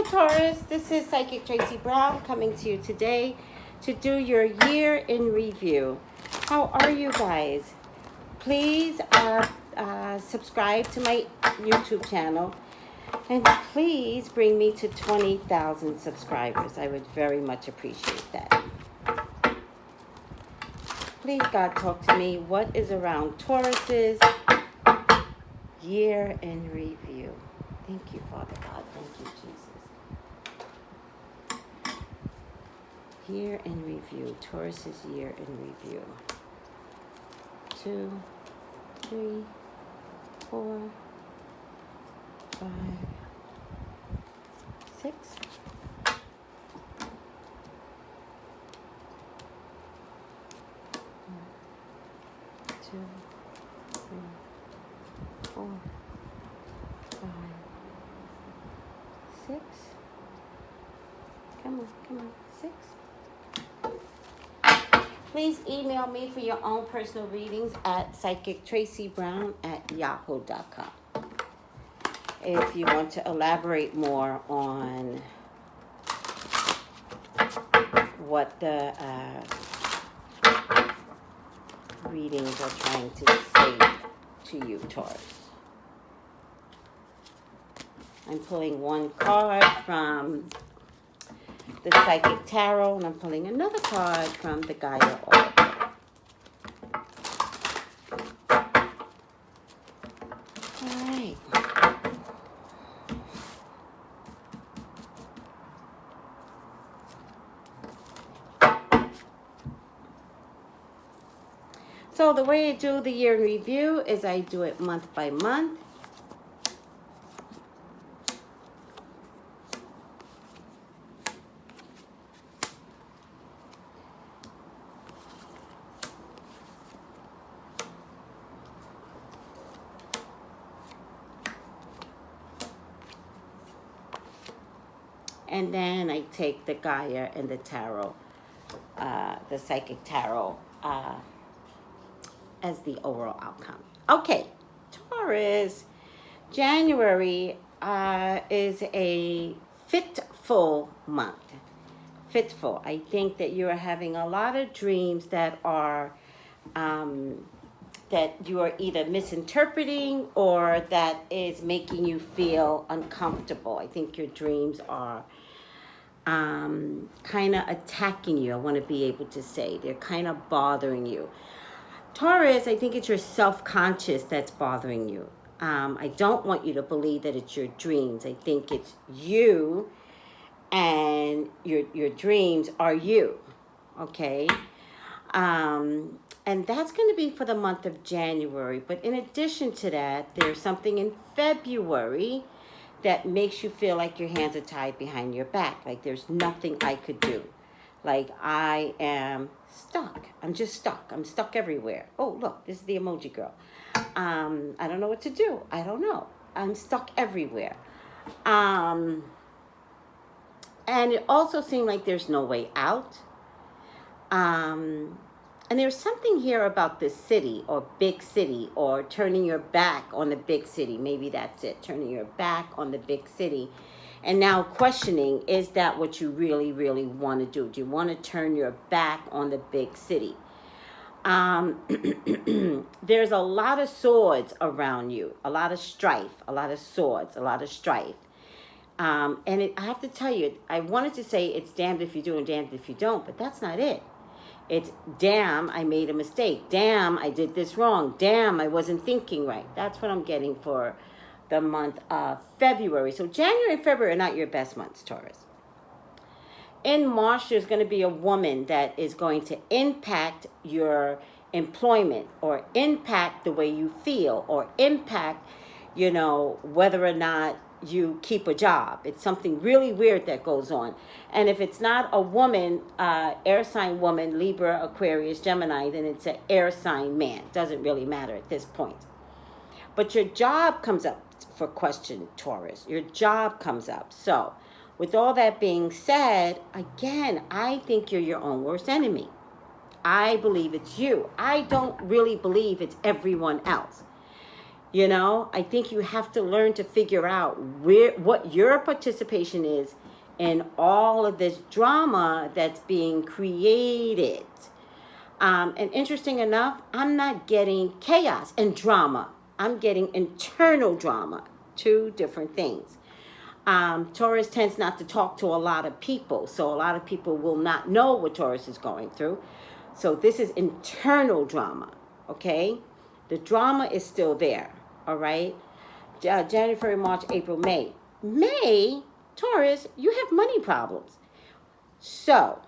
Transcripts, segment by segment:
Taurus, this is Psychic Tracey Brown coming to you today to do your year in review. How are you guys? Please subscribe to my YouTube channel and please bring me to 20,000 subscribers. I would very much appreciate that. Please, God, talk to me. What is around Taurus's year in review? Thank you, Father God. Thank you, Jesus. Year in review. Taurus's year in review. 2, 3, 4, 5, 6. 2, 3, 4, 5, 6. Come on, 6. Please email me for your own personal readings at psychictracybrown@yahoo.com. If you want to elaborate more on what the readings are trying to say to you, Taurus. I'm pulling one card from the Psychic Tarot, and I'm pulling another card from the Gaia Oracle. All right. So the way I do the year in review is I do it month by month. And then I take the Gaia and the Tarot, the Psychic Tarot, as the overall outcome. Okay, Taurus, January is a fitful month. Fitful. I think that you are having a lot of dreams that are that you are either misinterpreting or that is making you feel uncomfortable. I think your dreams are kind of attacking you. I want to be able to say they're kind of bothering you. Taurus, I think it's your self-conscious that's bothering you. I don't want you to believe that it's your dreams. I think it's you and your dreams are you, okay? And that's going to be for the month of January. But in addition to that, there's something in February that makes you feel like your hands are tied behind your back. Like there's nothing I could do. Like I am stuck. I'm just stuck. I'm stuck everywhere. Oh, look, this is the emoji girl. I don't know what to do. I don't know. I'm stuck everywhere. And it also seemed like there's no way out. And there's something here about the city or big city or turning your back on the big city. Maybe that's it. Turning your back on the big city. And now questioning, is that what you really, really want to do? Do you want to turn your back on the big city? There's a lot of swords around you. A lot of strife. A lot of swords. A lot of strife. And I have to tell you, I wanted to say it's damned if you do and damned if you don't, but that's not it. It's, damn, I made a mistake. Damn, I did this wrong. Damn, I wasn't thinking right. That's what I'm getting for the month of February. So January and February are not your best months, Taurus. In March, there's going to be a woman that is going to impact your employment or impact the way you feel or impact, whether or not you keep a job. It's something really weird that goes on. And if it's not a woman, air sign woman, Libra, Aquarius, Gemini, then it's an air sign man. Doesn't really matter at this point. But your job comes up for question, Taurus. Your job comes up. So with all that being said, again, I think you're your own worst enemy. I believe it's you. I don't really believe it's everyone else. You know, I think you have to learn to figure out what your participation is in all of this drama that's being created. And interesting enough, I'm not getting chaos and drama. I'm getting internal drama. Two different things. Taurus tends not to talk to a lot of people, so a lot of people will not know what Taurus is going through. So this is internal drama, okay? The drama is still there, all right? January, February, March, April, May. May, Taurus, you have money problems. So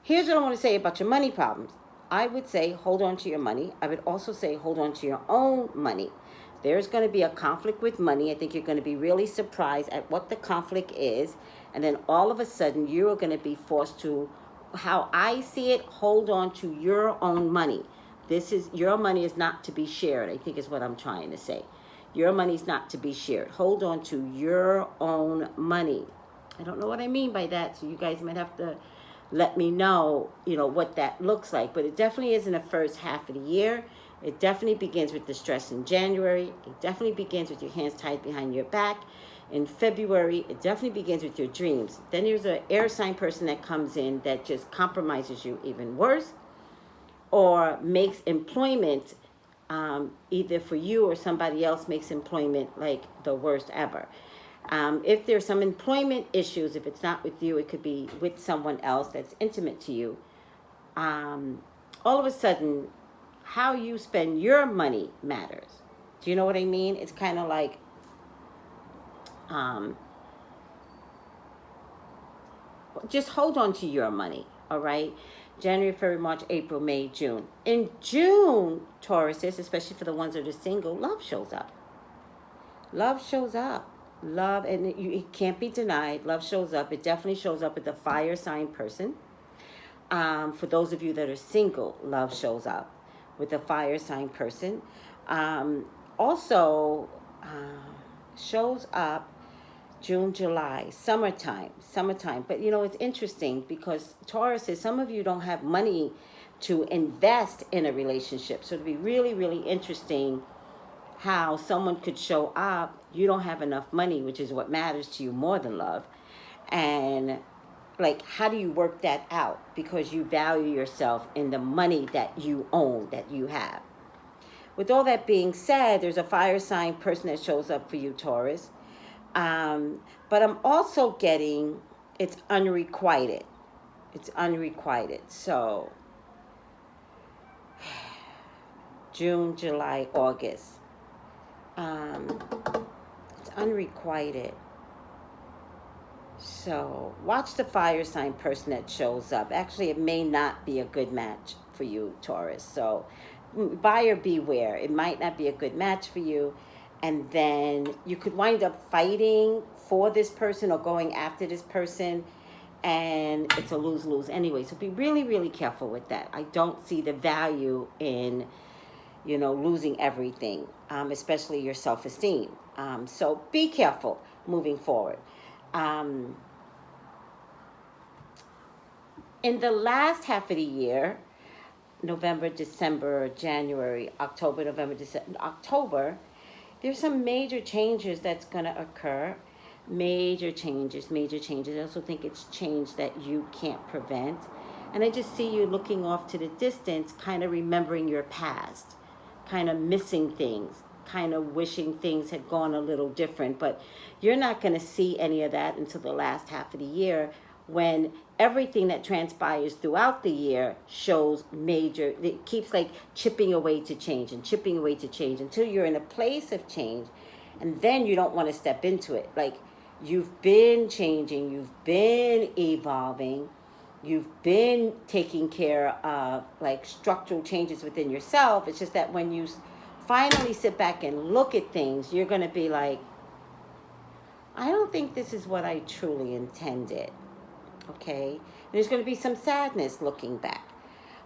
here's what I want to say about your money problems. I would say hold on to your money. I would also say hold on to your own money. There's going to be a conflict with money. I think you're going to be really surprised at what the conflict is. And then all of a sudden, you're going to be forced to, how I see it, hold on to your own money. Your money is not to be shared, I think is what I'm trying to say. Your money is not to be shared. Hold on to your own money. I don't know what I mean by that, so you guys might have to let me know, what that looks like. But it definitely is in the first half of the year. It definitely begins with the stress in January. It definitely begins with your hands tied behind your back. In February, it definitely begins with your dreams. Then there's an air sign person that comes in that just compromises you even worse, or makes employment, either for you or somebody else makes employment like the worst ever. If there's some employment issues, if it's not with you, it could be with someone else that's intimate to you. All of a sudden, how you spend your money matters. Do you know what I mean? It's kind of like, just hold on to your money, all right? January, February, March, April, May, June. In June, Tauruses, especially for the ones that are single, love shows up. Love shows up. Love, and it can't be denied. Love shows up. It definitely shows up with the fire sign person. For those of you that are single, love shows up with a fire sign person. Also, shows up June, July, summertime. But it's interesting because Taurus says some of you don't have money to invest in a relationship. So it'd be really, really interesting how someone could show up. You don't have enough money, which is what matters to you more than love. And like, how do you work that out? Because you value yourself in the money that you own, that you have. With all that being said, there's a fire sign person that shows up for you, Taurus. But I'm also getting, it's unrequited. It's unrequited. So June, July, August. It's unrequited. So watch the fire sign person that shows up. Actually, it may not be a good match for you, Taurus. So buyer beware. It might not be a good match for you. And then you could wind up fighting for this person or going after this person. And it's a lose-lose anyway. So be really, really careful with that. I don't see the value in, losing everything, especially your self-esteem. So be careful moving forward. In the last half of the year, November, December, January, October, November, December, October, there's some major changes that's going to occur. Major changes. I also think it's change that you can't prevent. And I just see you looking off to the distance, kind of remembering your past, kind of missing things, kind of wishing things had gone a little different. But you're not going to see any of that until the last half of the year, when everything that transpires throughout the year shows major, it keeps like chipping away to change until you're in a place of change. And then you don't want to step into it. Like, you've been changing, you've been evolving, you've been taking care of like structural changes within yourself. It's just that when you finally sit back and look at things, you're going to be like, I don't think this is what I truly intended. Okay? There's going to be some sadness looking back.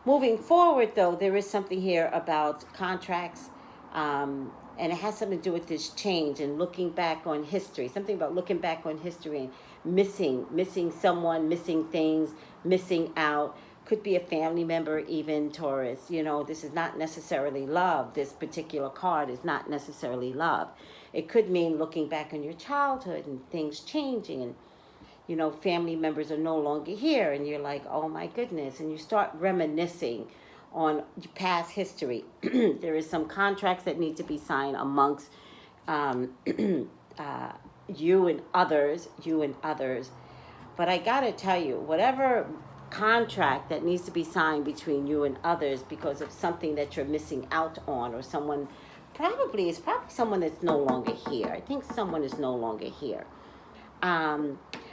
Moving forward, though, there is something here about contracts, and it has something to do with this change and looking back on history. Something about looking back on history and missing someone, missing things, missing out. Could be a family member, even Taurus. You know, this is not necessarily love. This particular card is not necessarily love. It could mean looking back on your childhood and things changing, and you know, family members are no longer here, and you're like, oh my goodness, and you start reminiscing on past history. There is some contracts that need to be signed amongst you and others, But I gotta tell you, whatever contract that needs to be signed between you and others because of something that you're missing out on, or someone probably someone that's no longer here. I think someone is no longer here.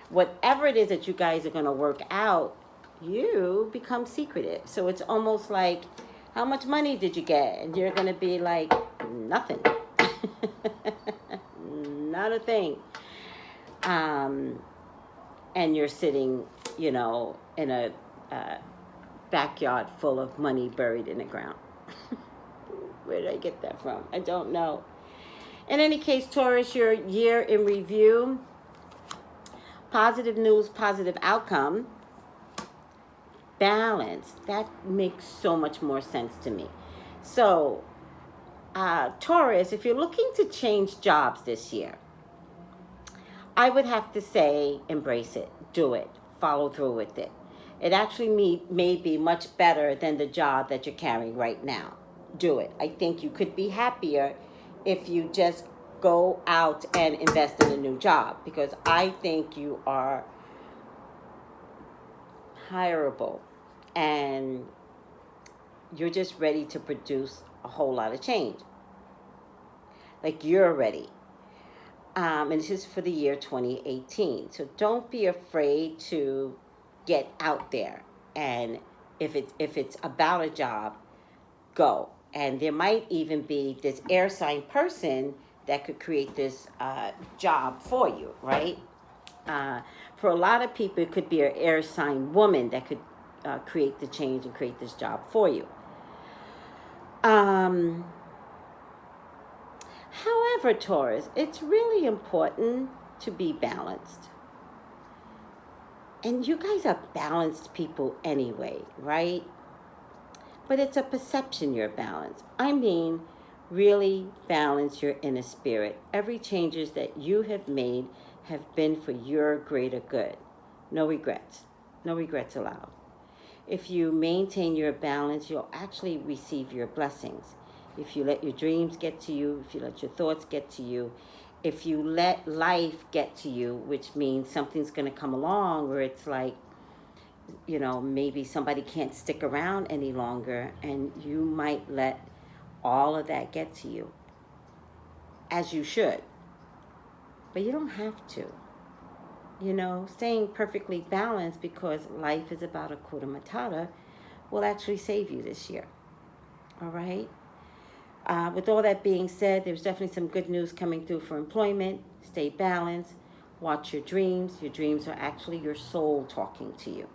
Whatever it is that you guys are going to work out, you become secretive. So it's almost like, how much money did you get? And you're going to be like, nothing. Not a thing. And you're sitting, you know, in a backyard full of money buried in the ground. Where did I get that from? I don't know. In any case, Taurus, your year in review. Positive news, positive outcome. Balance. That makes so much more sense to me. So, Taurus, if you're looking to change jobs this year, I would have to say embrace it. Do it. Follow through with it. It actually may be much better than the job that you're carrying right now. Do it. I think you could be happier if you just go out and invest in a new job, because I think you are hireable and you're just ready to produce a whole lot of change. Like, you're ready. And this is for the year 2018. So don't be afraid to get out there. And if it's about a job, go. And there might even be this air sign person that could create this job for you, right? For a lot of people, it could be an air sign woman that could create the change and create this job for you. However, Taurus, it's really important to be balanced. And you guys are balanced people anyway, right? But it's a perception you're balanced. I mean, really balance your inner spirit. Every changes that you have made have been for your greater good. No regrets. No regrets allowed. If you maintain your balance, you'll actually receive your blessings. If you let your dreams get to you, if you let your thoughts get to you, if you let life get to you, which means something's going to come along where it's like, you know, maybe somebody can't stick around any longer, and you might let all of that get to you, as you should. But you don't have to. You know, staying perfectly balanced, because life is about Hakuna Matata, will actually save you this year. All right? With all that being said, there's definitely some good news coming through for employment. Stay balanced. Watch your dreams. Your dreams are actually your soul talking to you.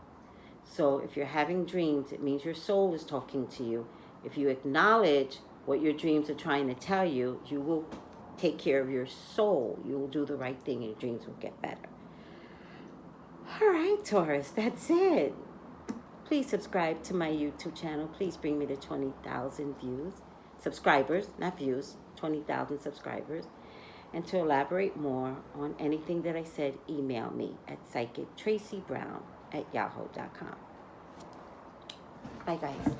So if you're having dreams, it means your soul is talking to you. If you acknowledge what your dreams are trying to tell you, you will take care of your soul. You will do the right thing, and your dreams will get better. All right, Taurus, that's it. Please subscribe to my YouTube channel. Please bring me to 20,000 views. Subscribers, not views, 20,000 subscribers. And to elaborate more on anything that I said, email me at psychictracybrown@yahoo.com. Bye, guys.